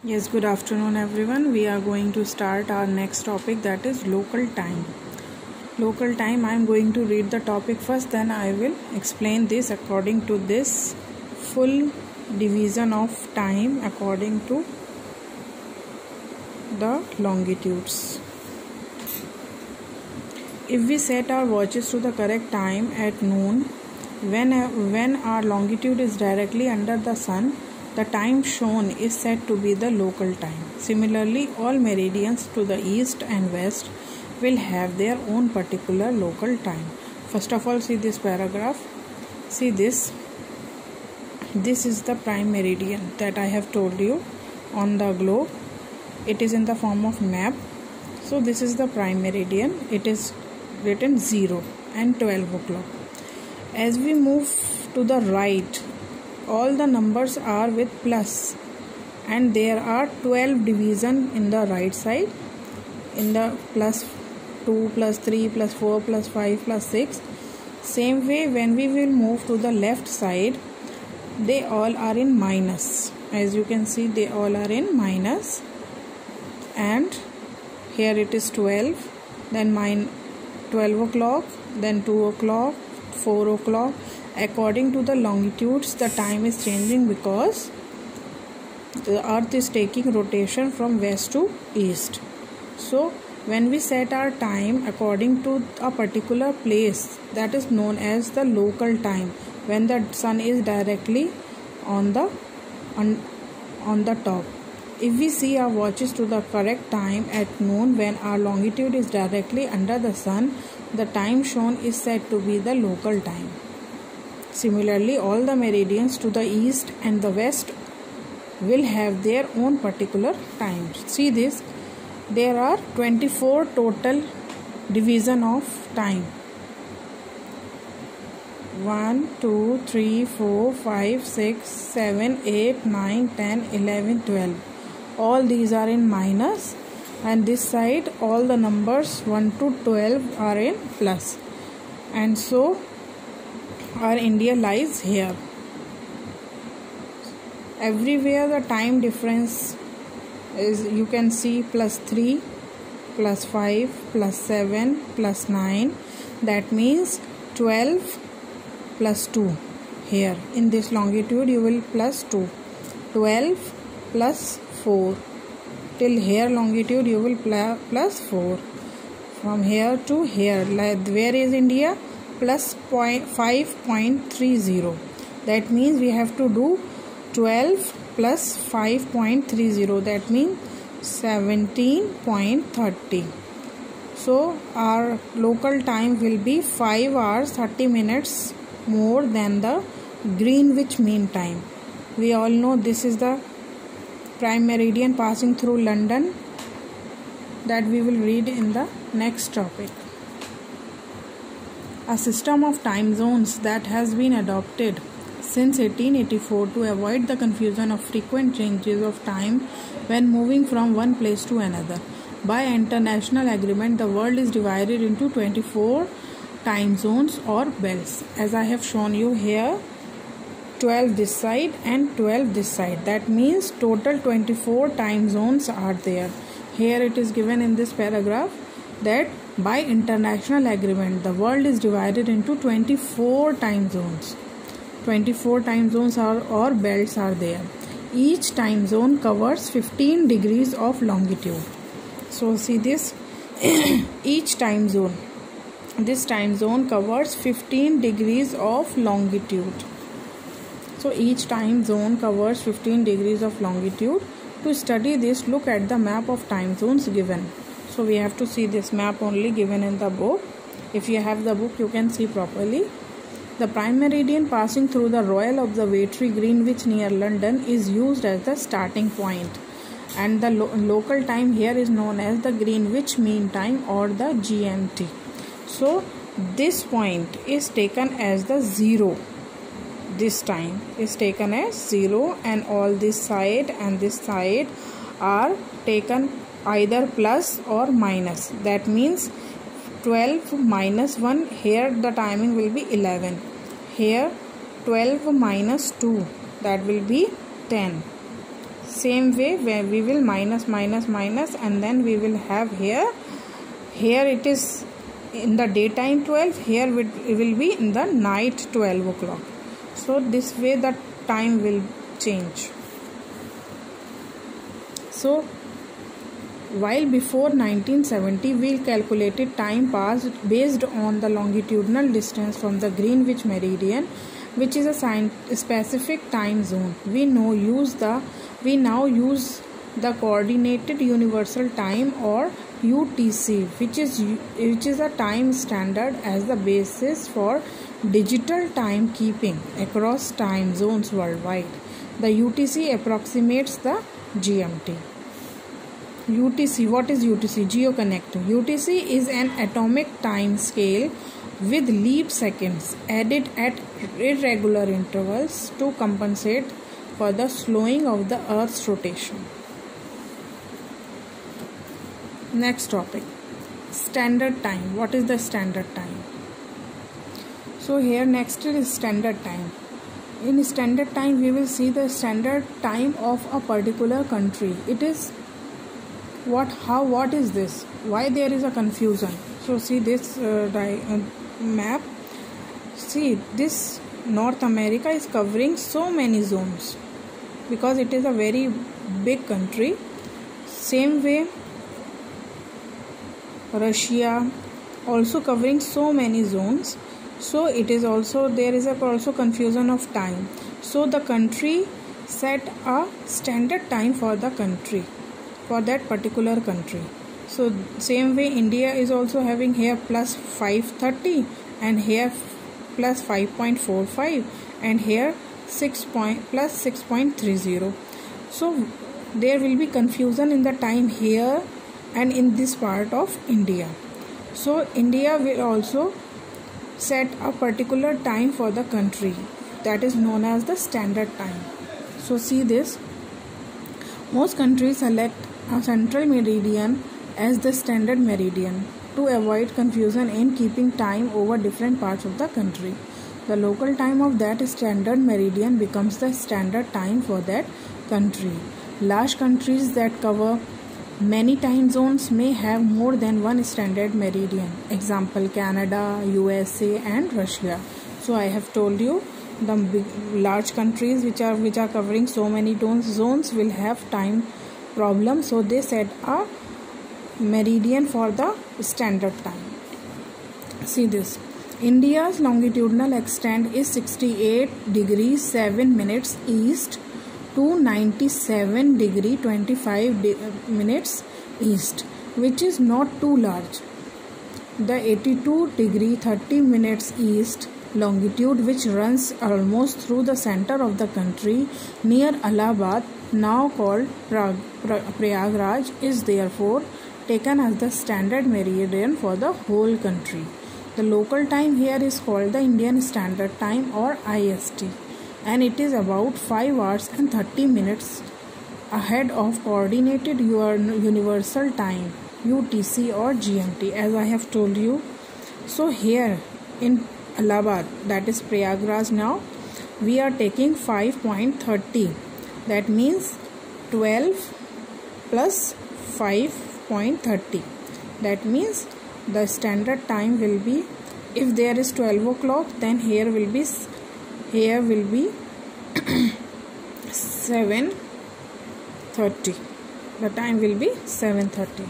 Yes, good afternoon everyone. We are going to start our next topic, that is local time. Local time, I am going to read the topic first, then I will explain this according to this full division of time according to the longitudes. If we set our watches to the correct time at noon, when our longitude is directly under the sun, the time shown is said to be the local time. Similarly, all meridians to the east and west will have their own particular local time. First of all, see this paragraph. See this. This is the prime meridian that I have told you on the globe. It is in the form of map. So this is the prime meridian. It is written 0 and 12 o'clock. As we move to the right, all the numbers are with plus, and there are 12 division in the right side, in the plus 2, plus 3, plus 4, plus 5, plus 6. Same way, when we will move to the left side, they all are in minus. As you can see, they all are in minus, and here it is 12, then 12 o'clock, then 2 o'clock, 4 o'clock. According to the longitudes, the time is changing because the earth is taking rotation from west to east. So when we set our time according to a particular place, that is known as the local time, when the sun is directly on the top. If we see our watches to the correct time at noon, when our longitude is directly under the sun, the time shown is said to be the local time. Similarly, all the meridians to the east and the west will have their own particular times. See this. There are 24 total division of time. 1, 2, 3, 4, 5, 6, 7, 8, 9, 10, 11, 12. All these are in minus, and this side all the numbers 1 to 12 are in plus. And so our India lies here. Everywhere the time difference is, you can see plus 3, plus 5, plus 7, plus 9. That means 12 plus 2. Here in this longitude you will plus 2. 12 plus 4. Till here longitude you will plus 4. From here to here, where is India? Plus 5.30. That means we have to do 12 plus 5.30. That means 17.30. So our local time will be 5 hours 30 minutes more than the Greenwich Mean Time. We all know this is the prime meridian passing through London, that we will read in the next topic. A system of time zones that has been adopted since 1884 to avoid the confusion of frequent changes of time when moving from one place to another. By international agreement, the world is divided into 24 time zones or belts. As I have shown you here, 12 this side and 12 this side. That means total 24 time zones are there. Here it is given in this paragraph that by international agreement, the world is divided into 24 time zones. 24 time zones or belts are there. Each time zone covers 15 degrees of longitude. So see this. Each time zone. This time zone covers 15 degrees of longitude. So each time zone covers 15 degrees of longitude. To study this, look at the map of time zones given. So we have to see this map only given in the book. If you have the book, you can see properly. The prime meridian passing through the Royal Observatory, Greenwich near London, is used as the starting point. And the local time here is known as the Greenwich Mean Time or the GMT. So this point is taken as the 0. This time is taken as 0, and all this side and this side are taken either plus or minus. That means 12 minus 1, here the timing will be 11. Here 12 minus 2, that will be 10. Same way where we will minus and then we will have here it is in the daytime 12, here it will be in the night 12 o'clock. So this way the time will change. So while before 1970 we calculated time passed based on the longitudinal distance from the Greenwich meridian, which is a specific time zone. We now use the coordinated universal time or UTC, which is a time standard as the basis for digital timekeeping across time zones worldwide. The UTC approximates the GMT. UTC, what is UTC? GeoConnect. UTC is an atomic time scale with leap seconds added at irregular intervals to compensate for the slowing of the Earth's rotation. Next topic, standard time. What is the standard time? So here next is standard time. In standard time we will see the standard time of a particular country. It is what is this? Why there is a confusion? So see this map. See, this North America is covering so many zones because it is a very big country. Same way Russia also covering so many zones. So it is also, there is also confusion of time. So the country set a standard time for the country, for that particular country. So same way India is also having here plus 5:30 and here plus 5.45 and here plus 6.30. So there will be confusion in the time here and in this part of India. So India will also set a particular time for the country, that is known as the standard time. So see this, most countries select a central meridian as the standard meridian to avoid confusion in keeping time over different parts of the country. The local time of that standard meridian becomes the standard time for that country. Large countries that cover many time zones may have more than one standard meridian. Example, Canada, USA and Russia. So I have told you the large countries which are covering so many zones will have time problem. So they set a meridian for the standard time. See this. India's longitudinal extent is 68 degrees 7 minutes east to 97 degree 25 minutes east, which is not too large. The 82 degree 30 minutes east longitude, which runs almost through the center of the country near Allahabad, now called Prayagraj, is therefore taken as the standard meridian for the whole country. The local time here is called the Indian Standard Time or IST, and it is about 5 hours and 30 minutes ahead of coordinated universal time UTC or GMT, as I have told you. So here in Allahabad, that is Prayagraj, now we are taking 5.30, that means 12 plus 5.30, that means the standard time will be, if there is 12 o'clock, then here will be 7:30. The time will be 7:30.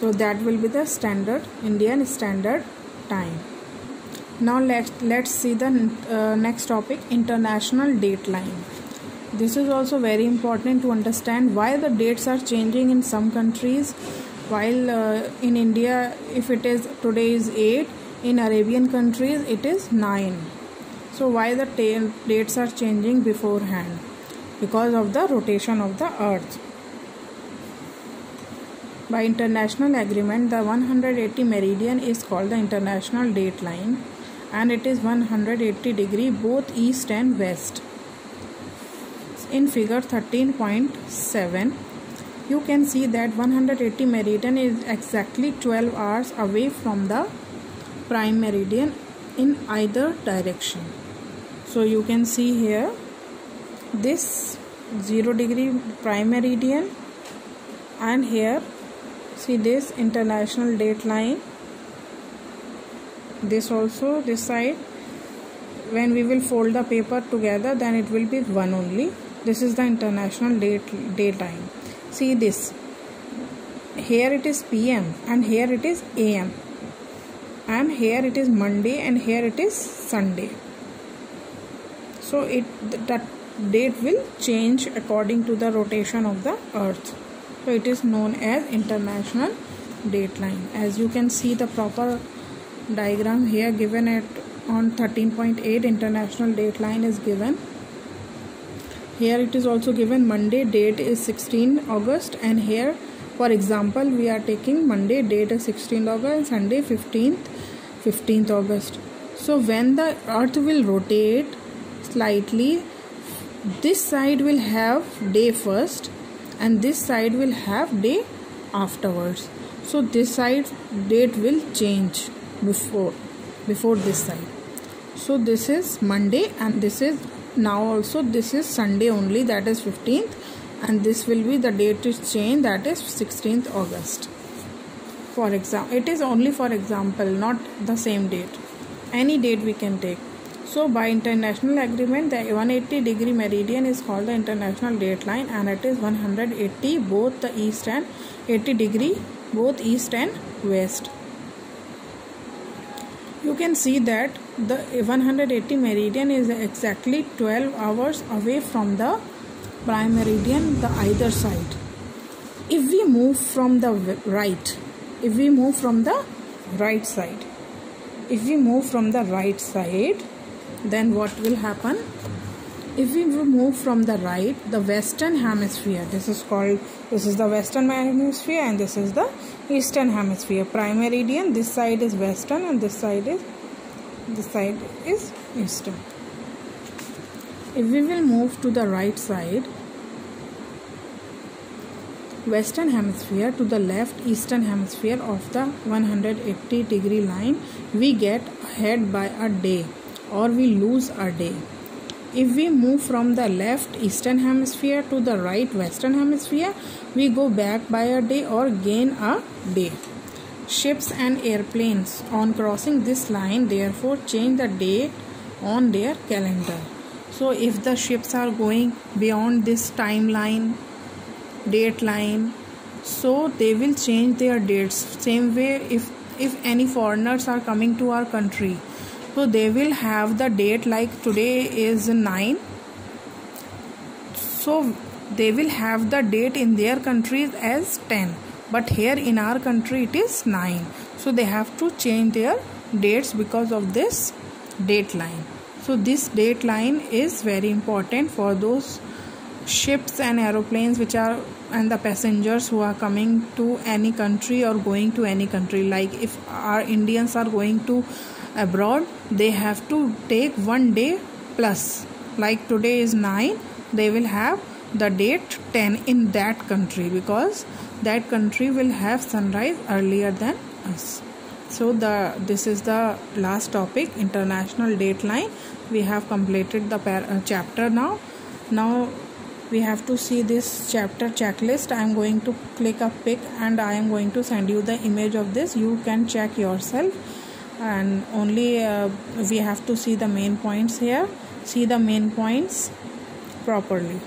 So that will be the standard Indian Standard Time. Now let's see the next topic, international date line. This is also very important to understand why the dates are changing in some countries. While in India, if it is today is 8, in Arabian countries it is 9. So why the dates are changing beforehand? Because of the rotation of the earth. By international agreement, the 180 meridian is called the international date line, and it is 180 degree both east and west. In figure 13.7, you can see that 180 meridian is exactly 12 hours away from the prime meridian in either direction. So you can see here this 0 degree prime meridian, and here see this international date line. This also, this side, when we will fold the paper together, then it will be one only. This is the international date line. See this, here it is PM and here it is AM, and here it is Monday and here it is Sunday. So that date will change according to the rotation of the earth. So it is known as international date line. As you can see, the proper diagram here given on 13.8 international date line is given. Here it is also given Monday date is 16 August, and here for example we are taking Monday date is 16 August and Sunday 15th August. So when the earth will rotate slightly, this side will have day first and this side will have day afterwards. So this side date will change before this side. So this is Monday, and this is now also this is Sunday only, that is 15th, and this will be the date is changed, that is 16th August. For example, it is only for example, not the same date. Any date we can take. So by international agreement, the 180 degree meridian is called the international date line, and it is 180 both the east and 80 degree both east and west. You can see that the 180 meridian is exactly 12 hours away from the prime meridian, the either side. If we move from the right side, then what will happen? If we move from the right, the western hemisphere, this is the western hemisphere and this is the eastern hemisphere. Prime meridian, this side is western and this side is eastern. If we will move to the right side, western hemisphere to the left eastern hemisphere of the 180 degree line, we get ahead by a day or we lose a day. If we move from the left eastern hemisphere to the right western hemisphere, we go back by a day or gain a day. Ships and airplanes on crossing this line therefore change the date on their calendar. So if the ships are going beyond this timeline, date line, so they will change their dates. Same way, if any foreigners are coming to our country, so they will have the date like today is 9, so they will have the date in their countries as 10, but here in our country it is 9. So they have to change their dates because of this date line. So this date line is very important for those ships and aeroplanes which are, and the passengers who are coming to any country or going to any country. Like if our Indians are going to abroad, they have to take 1 day plus. Like today is 9, they will have the date 10 in that country because that country will have sunrise earlier than us. So this is the last topic, international date line. We have completed the chapter now. Now we have to see this chapter checklist. I am going to click a pic and I am going to send you the image of this. You can check yourself, and only we have to see the main points here. See the main points properly.